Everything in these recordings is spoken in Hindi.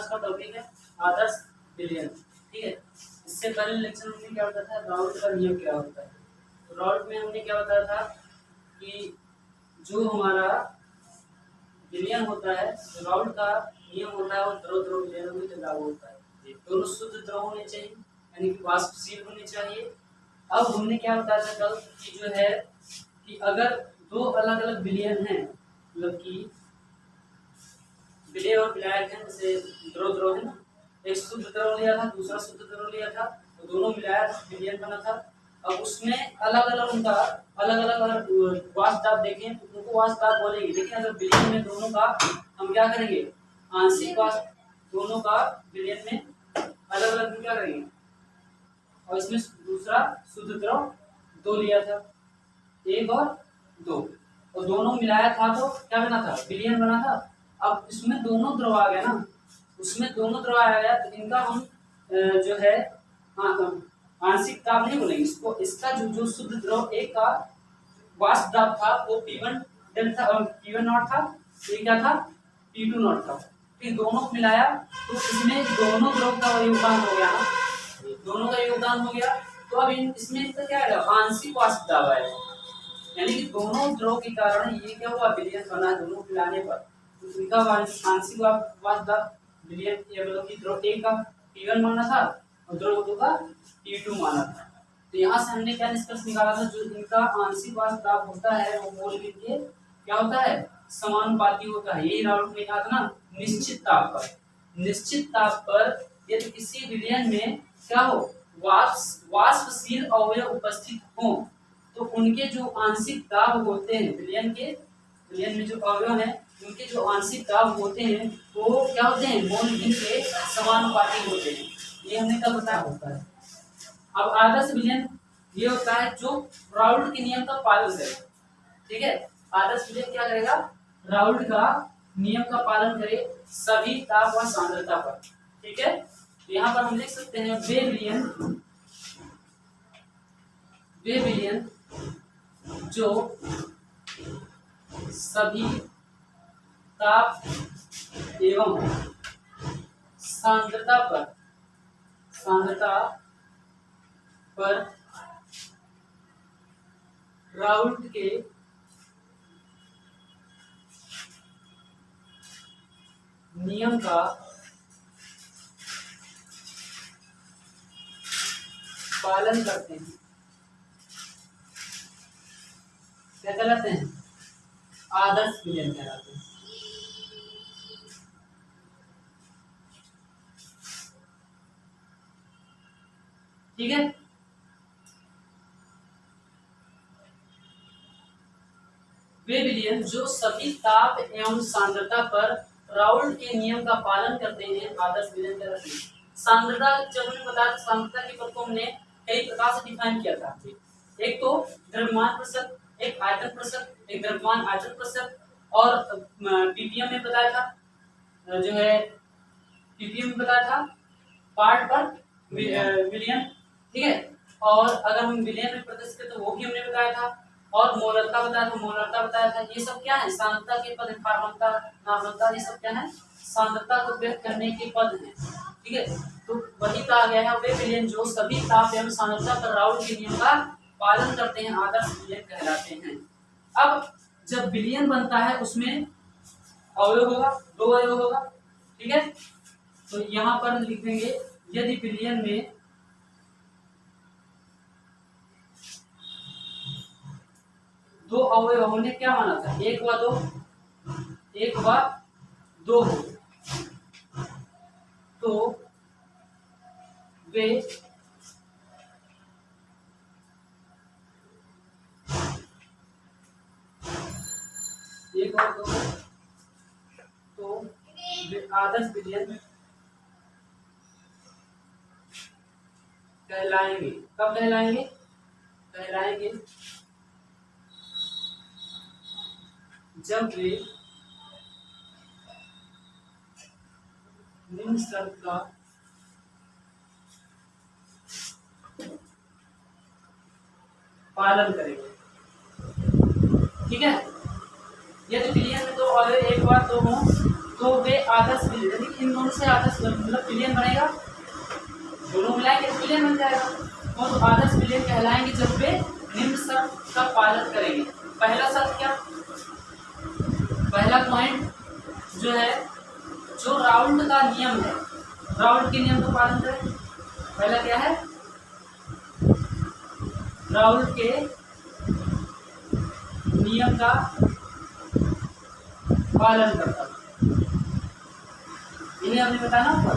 आज का टॉपिक है आदर्श विलयन। ठीक है, इससे पहले लेक्चर में हमने क्या बताया था, राउल्ट का नियम क्या होता है। तो राउल्ट में हमने क्या बताया था कि जो हमारा विलयन होता है, राउल्ट का नियम होता है वो द्रव द्रव विलयन में लागू होता है। दोनों शुद्ध द्रव होने चाहिए, यानी कि वाष्पशील होने चाहिए। अब हमने क्या बताया था कल कि जो है कि अगर दो अलग अलग विलयन हैं, मतलब कि विलय और विलायक है, जैसे द्रव द्रव है ना, एक शुद्ध द्रव लिया था, दूसरा शुद्ध द्रव लिया था, तो दोनों मिलाया विलयन बना था। अब उसमें अलग अलग उनका अलग अलग वाष्प दाब देखें तो उनको वाष्प दाब बोलेंगे, लेकिन अगर विलयन में दोनों का हम क्या करेंगे, आंशिक वाष्प दोनों का विलयन में अलग अलग क्या करेंगे। और इसमें दूसरा शुद्ध द्रव दो लिया था, एक और दो, और दोनों मिलाया था तो क्या बना था, विलयन बना था। अब इसमें दोनों द्रव आ गया ना, उसमें दोनों द्रव आ गया तो इनका हम जो है आंशिक दाब नहीं बोलेंगे इसको, इसका जो शुद्ध द्रव एक का वाष्प दाब था वो P1 था, P1 नॉट था, ये क्या था P2 नॉट था। फिर दोनों को मिलाया तो इसमें दोनों द्रव का योगदान हो गया ना, दोनों का योगदान हो गया। तो अब इसमें इसका क्या है, आंशिक वाष्प दाब आएगा, यानी कि दोनों द्रव के कारण ये क्या हुआ, विलयन बना। दोनों मिलाने पर इनका आंशिक वाष्प दाब विलयन, ये मतलब कि द्रव एक का P1 माना था और द्रव दो का P2 माना था। तो यहाँ से हमने क्या निष्कर्ष निकाला था, जो इनका आंशिक वाष्प दाब होता है वो मोल के लिए क्या होता है, समानुपाती होता है। यही राउल्ट ने कहा था ना, निश्चित ताप पर यदि किसी विलयन में क्या हो, वाष्पशील अवयव उपस्थित हो तो उनके जो आंशिक दाब होते हैं, विलयन में जो अवयव हैं उनके जो आंशिक दाब होते हैं वो क्या होते हैं, मोल भी के समानुपाती होते हैं। ये हमने कल बताया होता है। अब आदर्श विलयन ये होता है जो राउल्ट के नियम का पालन करे। ठीक है, आदर्श विलयन क्या करेगा, राउल्ट का नियम का पालन करे सभी ताप व सांद्रता पर। ठीक है, तो यहाँ पर हम लिख सकते हैं वे विलयन जो सभी ताप एवं सांद्रता पर राउल्ट के नियम का पालन करते हैं, क्या कहलाते हैं, आदर्श विलयन कहलाते हैं। ठीक है, वे विलयन जो सभी ताप एवं सांद्रता पर राउल्ट के नियम का पालन करते हैं, आदर्श विलयन कहलाते हैं। सांद्रता जब हमने बताया, सांद्रता के पद को हमने कई प्रकार से डिफाइन किया था। एक तो द्रव्यमान प्रतिशत, एक आयतन प्रतिशत, एक द्रव्यमान आयतन प्रतिशत, और पीपीएम में बताया था, जो है पीपीएम में बताया था पार्ट पर विलयन। ठीक है, और अगर हम विलयन में प्रतिशत तो वो भी हमने बताया था, और मोलरता बताया था, मोलरता बताया था। ये सब क्या है, सांद्रता के पद, फार्मलता, नार्मलता, ये सब क्या है, सांद्रता को व्यक्त करने के पद हैं। ठीक है, तो वही कहा गया है, वे विलयन जो सभी ताप एवं सांद्रता पर राउल्ट के नियम का पालन करते हैं, आदर्श विलयन कहलाते हैं। अब जब विलयन बनता है उसमें अवयव होगा, दो अवयव होगा। ठीक है, तो यहाँ पर लिख देंगे, यदि विलयन में दो अवयव हमने क्या माना था, एक व दो हो, तो वे एक और दो, तो वे आदर्श विलयन कहलाएंगे। कब कहलाएंगे, कहलाएंगे जब वे निम्न शर्त का पालन करेंगे। ठीक है, यदि विलयन में दो अवयव एक बार दो हो तो वे आदर्श विलयन, इन दोनों से आदर्श मतलब विलयन बनेगा, दोनों मिलाएंगे तो विलयन बन जाएगा। और तो आदर्श विलयन कहलाएंगे जब वे निम्न शर्त का पालन करेंगे। पहला शर्त क्या, पहला पॉइंट जो है, जो राउल्ट का नियम है, राउल्ट के नियम का पालन करें। पहला क्या है, राउल्ट के नियम का पालन करता है, इन्हें हमने बताना ऊपर।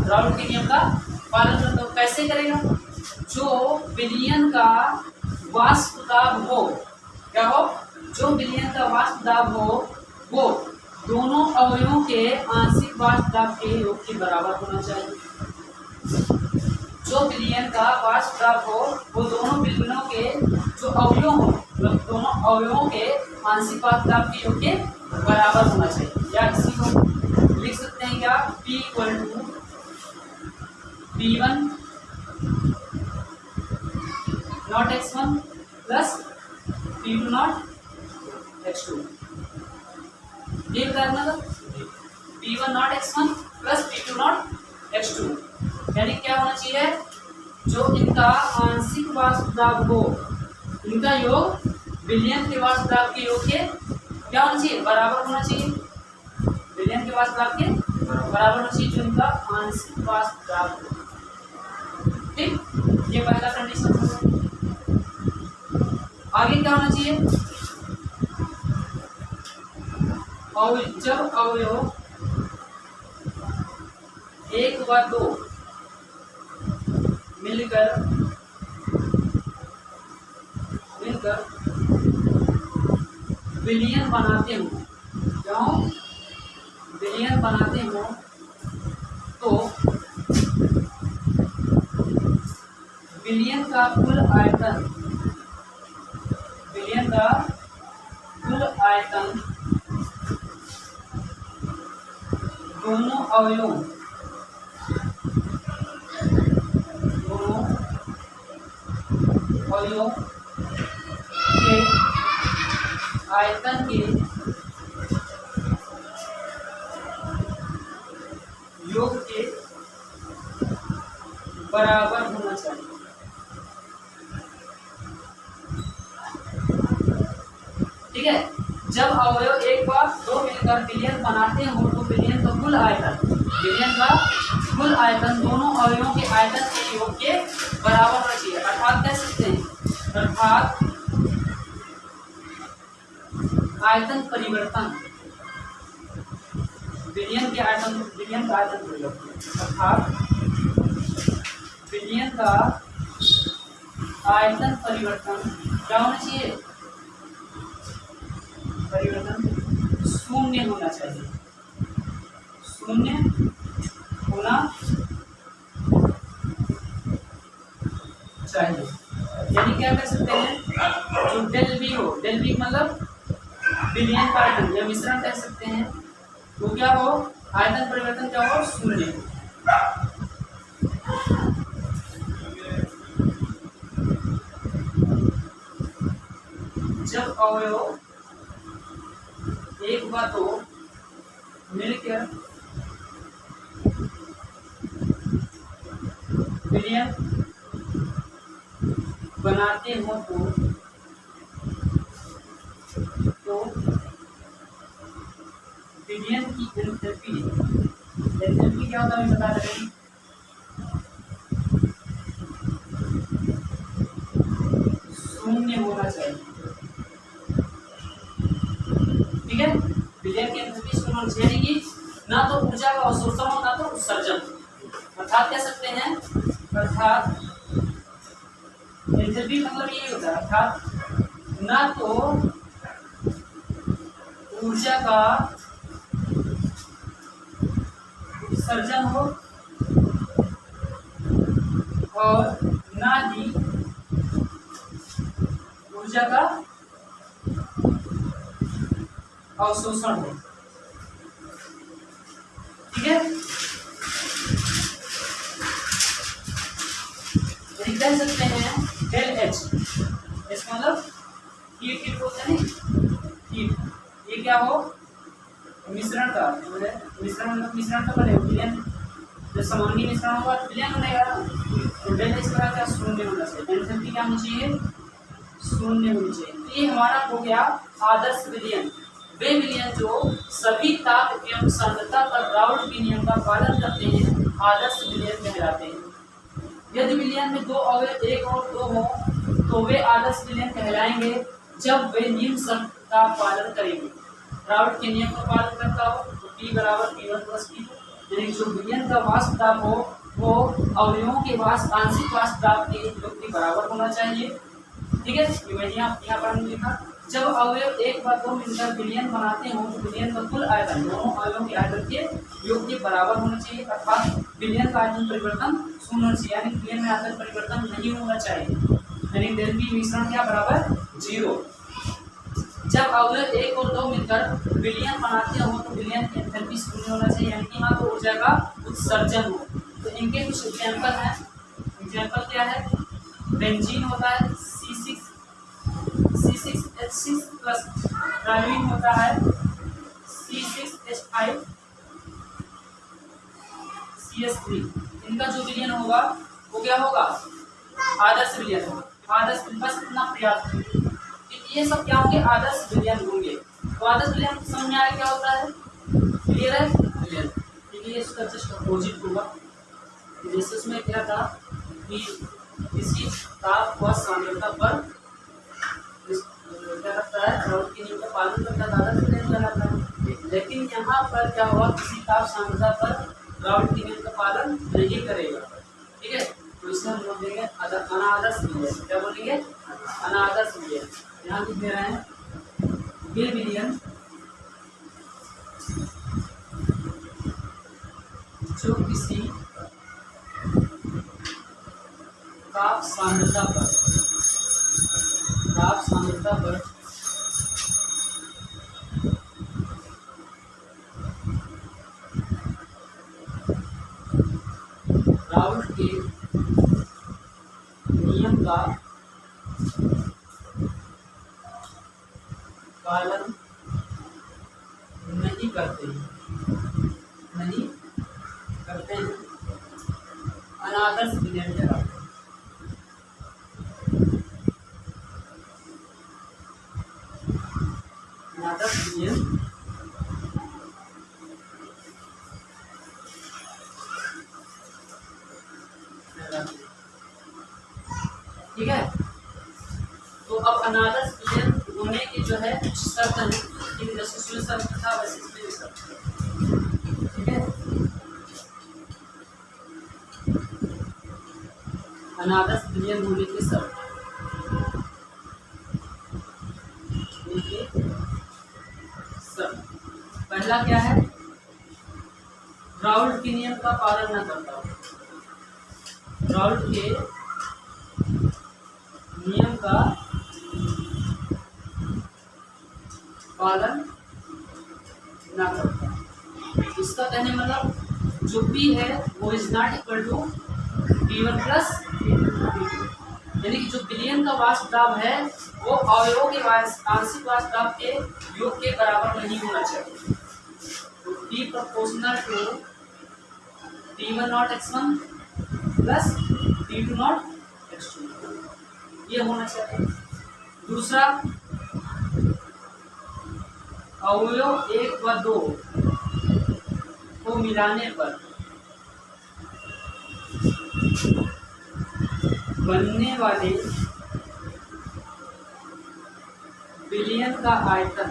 राउल्ट के नियम का पालन करता हो, कैसे करेगा, जो विलयन का वाष्प दाब हो, क्या हो, जो विलयन का वाष्प दाब हो वो दोनों अवयवों के आंशिक वाष्प दाब के योग के बराबर होना चाहिए। जो विलयन का वाष्प दाब हो वो दोनों विलयनों के जो अवयव हो, मतलब दोनों अवयवों के आंशिक वाष्प दाब के योग के बराबर होना चाहिए। या इसी को लिख सकते हैं क्या, P = P1 not x1 plus P2 not x2। ये करना था, P1 not x1 plus P2 not x2, यानी क्या होना चाहिए, जो इनका आंशिक वाष्प दाब हो, इनका योग विलयन के वाष्प दाब के योग के क्या होना चाहिए, बराबर होना चाहिए। विलयन के वाष्प दाब के बराबर होना चाहिए जो इनका आंशिक वाष्प दाब हो। ठीक, ये पहला कंडीशन है। आगे क्या होना चाहिए, और जब अवयव 1 व 2 मिलकर विलयन बनाते हो, क्यों विलयन बनाते हो, तो विलयन का कुल आयतन, विलयन का कुल आयतन दोनों अवयवों के आयतन के योग के बराबर होना चाहिए। ठीक है, जब अवयव 1 व 2 मिलकर विलयन बनाते हो तो विलयन का कुल आयतन, विलयन का कुल आयतन दोनों अवयवों के आयतन के योग के बराबर होना चाहिए। अर्थात कह सकते हैं, अर्थात आयतन परिवर्तन, विलयन के आयतन, विलयन का आयतन परिवर्तन, अर्थात विलयन का आयतन परिवर्तन क्या होना चाहिए, परिवर्तन शून्य होना चाहिए, शून्य होना चाहिए। यानी क्या कर सकते हैं, जो डेल बी हो, डेल बी मतलब विलयन का आयतन या मिश्रण कह सकते हैं, तो क्या हो, आयतन परिवर्तन क्या हो, शून्य। जब अवयव 1 व 2 मिलकर विलयन बनाते हो तो विलयन की एंथैल्पी, एंथैल्पी क्या होता है बता रहे हैं, शून्य होना चाहिए। ठीक है, विलयन की एंथैल्पी शून्य होनी चाहिए, ना तो ऊर्जा का अवशोषण हो ना तो उत्सर्जन। अर्थात कह सकते हैं, अर्थात एंथैल्पी मतलब यही होता है, अर्थात ना तो ऊर्जा का उत्सर्जन हो और ना ही ऊर्जा का अवशोषण हो। ठीक है, कह सकते हैं डेल एच, इसका मतलब हीट, हीट बोलते हैं हीट, ये क्या हो, मिश्रण का जो है मिश्रण का बने विलयन, जब समांगी मिश्रण होगा तो विलयन बनेगा तो डेल एक्स बराबर क्या शून्य होना चाहिए, एंथैल्पी क्या होनी चाहिए शून्य होनी चाहिए। तो ये हमारा हो गया आदर्श विलयन, वे विलयन जो सभी ताप एवं सांद्रता पर राउल्ट के नियम का पालन करते हैं आदर्श विलयन कहलाते हैं। यदि विलयन में दो अवयव 1 और 2 हो तो वे आदर्श विलयन कहलाएंगे जब वे निम्न शर्त का पालन करेंगे। राउल्ट के नियम का पालन करता हो तो P बराबर P1 + P2, यानी जो विलयन का वाष्प दाब हो वो अवयवों के वाष्प आंशिक वाष्प दाब के योग के बराबर होना चाहिए। ठीक है, ये यहाँ पर हमने लिखा जब अवयव 1 व 2 मिलकर विलयन बनाते हो तो विलयन का कुल आयतन दोनों अवयवों के आयतन के योग के बराबर होना चाहिए, अर्थात विलयन का आयतन परिवर्तन शून्य होना चाहिए, यानी विलयन में आयतन परिवर्तन नहीं होना चाहिए, यानी डेल बी मिश्रण क्या बराबर 0। जब अवयव 1 और 2 मिलकर विलयन बनाते हो तो विलयन की एंथैल्पी शून्य होना चाहिए, यानी कि यहाँ तो ऊर्जा का उत्सर्जन हो। तो इनके कुछ एग्जाम्पल हैं। एग्जाम्पल क्या है, बेंजीन होता है C6H6 प्लस ट्राइलिन होता है C6H5 CS3। इनका जो विलयन होगा वो क्या होगा आदर्श विलयन होगा। आदर्श बस इतना प्रयास ये सब क्या होंगे आदर्श विलयन होंगे। तो आदर्श विलयन समझ में आया क्या होता है, क्लियर है विलयन, क्योंकि ये इसका जस्ट अपोजिट होगा। जैसे उसमें क्या था कि किसी ताप व सांद्रता पर क्या लगता है राउल्ट के नियम का पालन करता है आदर्श विलयन कहलाता है, लेकिन यहाँ पर क्या हुआ किसी ताप सांद्रता पर राउल्ट के नियम का पालन नहीं करेगा। ठीक है, तो इसमें हम बोल देंगे अनादर्श विलयन। क्या बोलेंगे अनादर्श विलयन। यहाँ लिख दे रहे हैं वे विलयन जो किसी ताप सांद्रता पर राउल्ट के नियम का पालन नहीं करते हैं अनादर्श विलयन कहलाते हैं। अनादर्श विलयन ठीक है। तो अब अनादर्श विलयन होने की जो है कुछ शर्त है, जैसे शर्त था वैसे इसमें भी शर्त है। ठीक है, अनादर्श विलयन होने की शर्त पहला क्या है, राउल्ट के नियम का पालन न करता हो। राउल्ट के नियम का पालन ना करता, इसका कहने मतलब जो P है वो is not equal to P1 + P2, यानी कि जो विलयन का वाष्प दाब है वो अवयवों के आंशिक वाष्प दाब के योग के बराबर नहीं होना चाहिए। तो P proportional to P1 naught x1 plus P2 naught x2 ये होना चाहिए। दूसरा, अवयव 1 व 2 को मिलाने पर बनने वाले विलयन का आयतन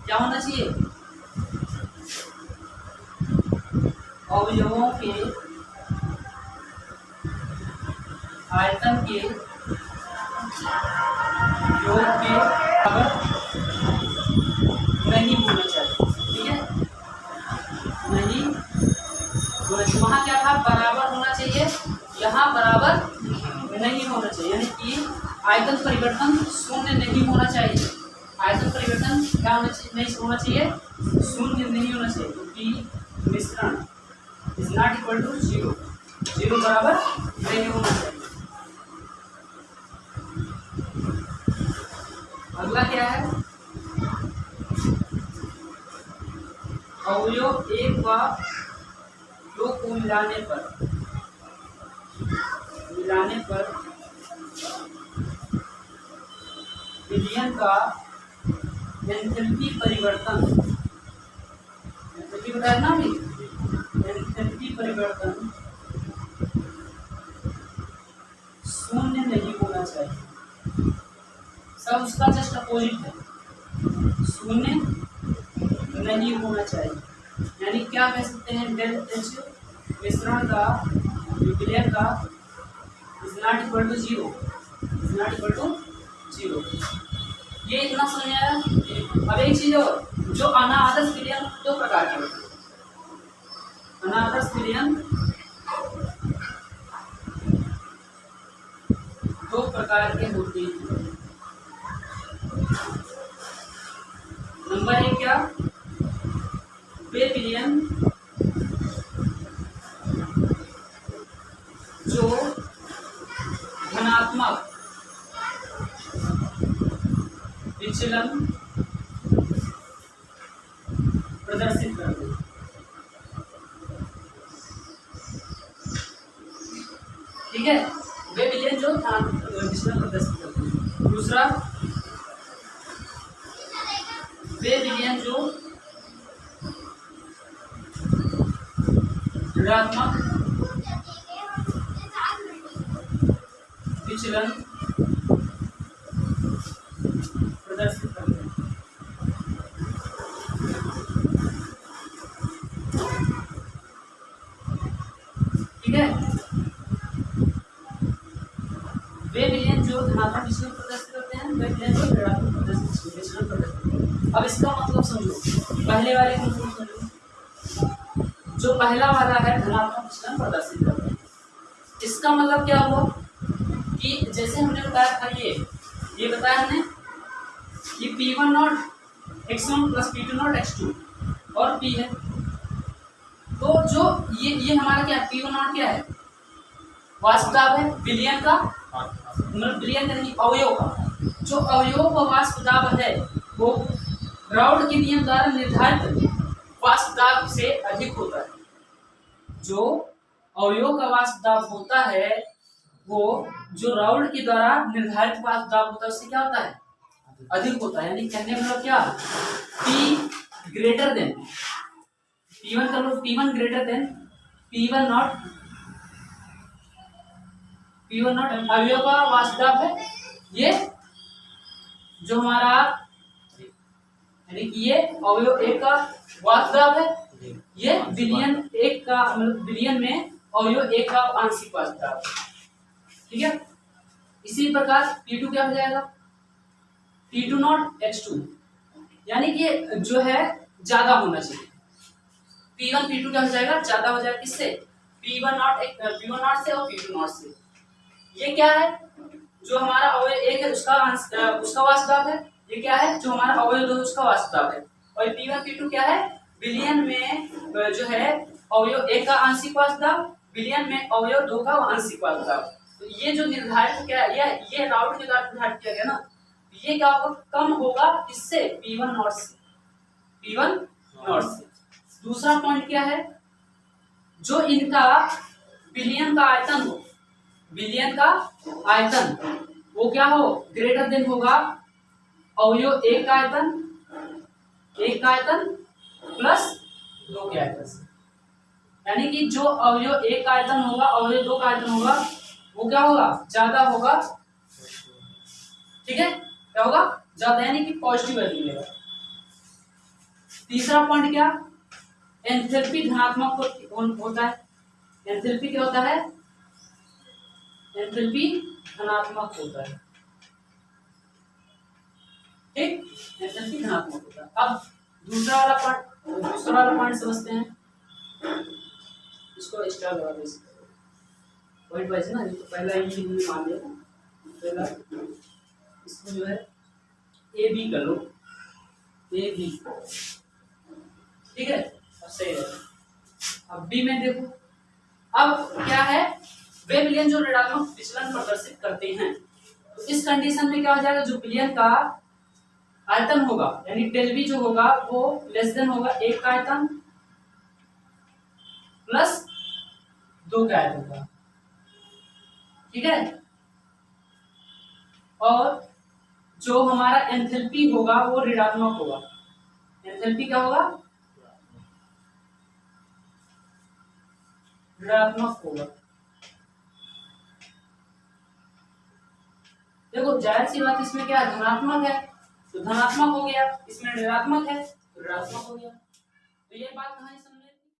क्या होना चाहिए, अवयवों के आयतन के योग के बराबर नहीं होना चाहिए। ठीक है, नहीं होना चाहिए। वहाँ क्या था बराबर होना चाहिए, यहाँ बराबर नहीं होना चाहिए, यानी कि आयतन परिवर्तन शून्य नहीं होना चाहिए। आयतन परिवर्तन क्या होना चाहिए, नहीं होना चाहिए, शून्य नहीं होना चाहिए, क्योंकि मिश्रण इज नॉट इक्वल टू 0, 0 बराबर नहीं होना चाहिए। अगला क्या है, अवयव एक व दो को मिलाने पर विलयन का एंथैल्पी परिवर्तन, एंथैल्पी बताया ना अभी, एंथैल्पी परिवर्तन शून्य नहीं होना चाहिए। सब उसका जस्ट अपोजिट है, शून्य नहीं होना चाहिए। यानी क्या कह सकते हैं, डेल एच मिश्रण का विलयन का is not equal to zero, is not equal to zero. ये इतना समझ में आया। अब एक चीज और, जो अनादर्श विलयन दो प्रकार के होते हैं, अनादर्श विलयन दो प्रकार के होते हैं। नंबर एक क्या, वे विलयन जो धनात्मक विचलन प्रदर्शित करते हैं। ठीक है, वे विलयन जो विचलन प्रदर्शित करते हैं। दूसरा, वे विलयन जो ऋणात्मक विचलन प्रदर्शित करते हैं। ठीक है, वे विलयन जो धनात्मक विचलन प्रदर्शित करते हैं, वे विलयन जो ऋणात्मक विचलन प्रदर्शित करते हैं। अब इसका मतलब समझो, पहले वाले को समझो, जो पहला वाला है धनात्मक विचलन प्रदर्शित करते हैं, इसका मतलब क्या हुआ कि जैसे हमने बताया था, ये बताया हमने कि P1 naught x1 plus P2 naught x2 और P है। तो जो ये हमारा क्या है, P1 नॉट क्या है, वाष्प दाब है विलयन का, मतलब विलयन नहीं अवयव का। जो अवयव का वाष्प दाब है वो राउड के नियम द्वारा निर्धारित वाष्प दाब से अधिक होता है। जो अवयव का वाष्प दाब होता है वो जो राउड के द्वारा निर्धारित वाष्प दाब होता है उससे क्या होता है, अधिक होता है। यानी कहने मतलब क्या, P ग्रेटर देन P1 का लो, P1 greater than P1 not अवयव का वाष्प दाब है, ये जो हमारा यानी कि ये अवयव एक का वाष्प दाब है, ये विलयन एक का मतलब विलयन में अवयव एक का आंशिक वाष्प दाब। ठीक है, इसी प्रकार P2 क्या हो जाएगा, P2 नॉट x2, यानी कि जो है ज्यादा होना चाहिए। P1 P2 क्या हो जाएगा, ज्यादा हो जाएगा, किससे, P1 नॉट से और P2 नॉट से। ये क्या है, जो हमारा अवयव एक है उसका वाष्प दाब है, ये क्या है जो हमारा अवयव दो उसका वाष्प दाब है। और P1 P2 क्या है, विलयन में जो है अवयव एक का आंशिक वाष्प दाब, विलयन में अवयव दो का आंशिक वाष्प दाब। तो ये जो निर्धारित क्या है, ये राउट के द्वारा निर्धारित किया गया ना, ये क्या होगा, कम होगा इससे P1 नॉट से। दूसरा पॉइंट क्या है, जो इनका विलयन का आयतन हो, विलयन का आयतन वो क्या हो, ग्रेटर देन होगा अवयव एक का आयतन प्लस दो के आयतन से। यानी कि जो अवयव एक का आयतन होगा, अवयव दो का आयतन होगा, वो क्या होगा, ज्यादा होगा। ठीक है, क्या होगा, ज्यादा, यानी कि पॉजिटिव वैल्यू मिलेगा। तीसरा पॉइंट क्या, एंथैल्पी धनात्मक होता है। एंथैल्पी क्या होता है, एंथैल्पी धनात्मक होता है। ठीक, एंथैल्पी धनात्मक होता है। अब दूसरा वाला पॉइंट समझते हैं। इसको स्टार लगा दो, पॉइंट वाइज ना, तो पहला ये मान लिया, पहला इसको जो है ए बी कर लो, ए बी। ठीक है, अब सही है। अब बी में देखो, अब क्या है, वे विलयन जो ऋणात्मक विचलन प्रदर्शित करते हैं। तो इस कंडीशन में क्या हो जाएगा, जो विलयन का आयतन होगा, यानी डेल वी जो होगा वो लेस देन होगा 1 का आयतन प्लस 2 का आयतन का, ठीक है। और जो हमारा एंथैल्पी होगा वो ऋणात्मक होगा। एंथैल्पी क्या होगा? ऋणात्मक होगा। देखो जाहिर सी बात, इसमें क्या धनात्मक है तो धनात्मक हो गया, इसमें ऋणात्मक है तो ऋणात्मक हो गया। तो ये बात कहानी